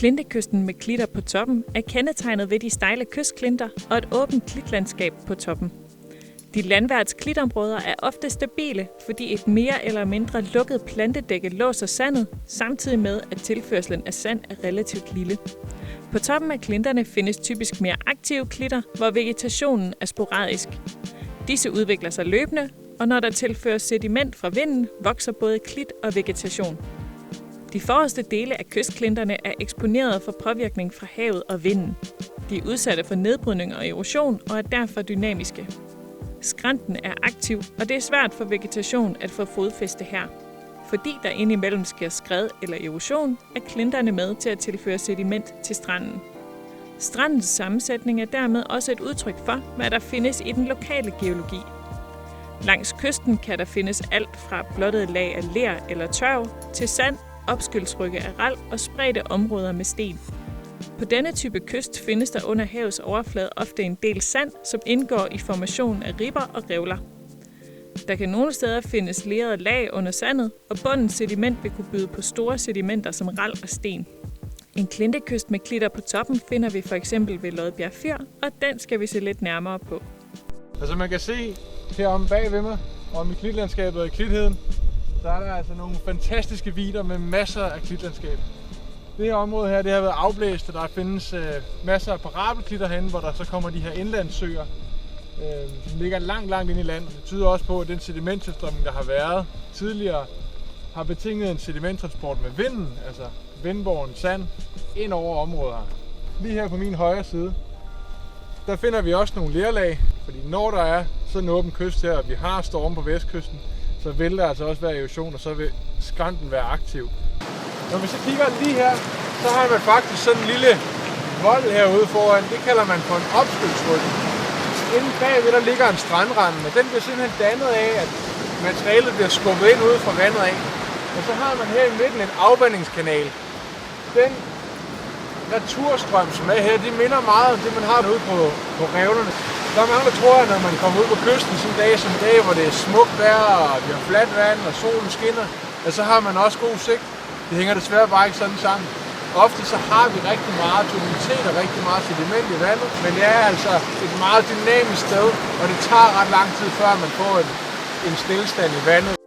Klintekysten med klitter på toppen er kendetegnet ved de stejle kystklinter og et åbent klitlandskab på toppen. De landværts klitområder er ofte stabile, fordi et mere eller mindre lukket plantedække låser sandet, samtidig med at tilførslen af sand er relativt lille. På toppen af klinterne findes typisk mere aktive klitter, hvor vegetationen er sporadisk. Disse udvikler sig løbende, og når der tilføres sediment fra vinden, vokser både klit og vegetation. De forreste dele af kystklinterne er eksponeret for påvirkning fra havet og vinden. De er udsatte for nedbrydning og erosion og er derfor dynamiske. Skrænten er aktiv, og det er svært for vegetation at få fodfæste her. Fordi der indimellem sker skred eller erosion, er klinterne med til at tilføre sediment til stranden. Strandens sammensætning er dermed også et udtryk for, hvad der findes i den lokale geologi. Langs kysten kan der findes alt fra blottet lag af ler eller tørv til sand, opskyldsrygge af ral og spredte områder med sten. På denne type kyst findes der under havets overflade ofte en del sand, som indgår i formationen af ribber og revler. Der kan nogle steder findes lerede lag under sandet, og bundens sediment vil kunne byde på store sedimenter som ral og sten. En klintekyst med klitter på toppen finder vi for eksempel ved Lodbjerg Fyr, og den skal vi se lidt nærmere på. Altså man kan se heromme bag ved mig, om i klitlandskabet og i klitheden, der er der altså nogle fantastiske vidder med masser af klitlandskab. Det her område her, det har været afblæst, og der findes masser af parabelklitter herinde, hvor der så kommer de her indlandssøer, som ligger langt inde i landet. Det tyder også på, at den sedimenttilstrømning, der har været tidligere, har betinget en sedimenttransport med vinden, altså vindbåren sand, ind over området her. Lige her på min højre side, der finder vi også nogle lerlag, fordi når der er sådan en åben kyst her, og vi har storme på vestkysten, så vil der altså også være erosion, og så vil skrænten være aktiv. Når vi så kigger lige her, så har man faktisk sådan en lille vold herude foran. Det kalder man for en opskyldsrygge. Inden bagved der ligger en strandrand, og den bliver simpelthen dannet af, at materialet bliver skubbet ind ude fra vandet af. Og så har man her i midten en afvandingskanal. Den naturstrøm, som er her, det minder meget om det, man har derude på revlerne. Der er mange, der tror, at når man kommer ud på kysten sådan en dag som i dag, hvor det er smukt vejr, og vi har fladt vand, og solen skinner, at så har man også god sigt. Det hænger desværre bare ikke sådan sammen. Ofte så har vi rigtig meget turbidinitet og rigtig meget sediment i vandet, men det er altså et meget dynamisk sted, og det tager ret lang tid, før man får en stillestand i vandet.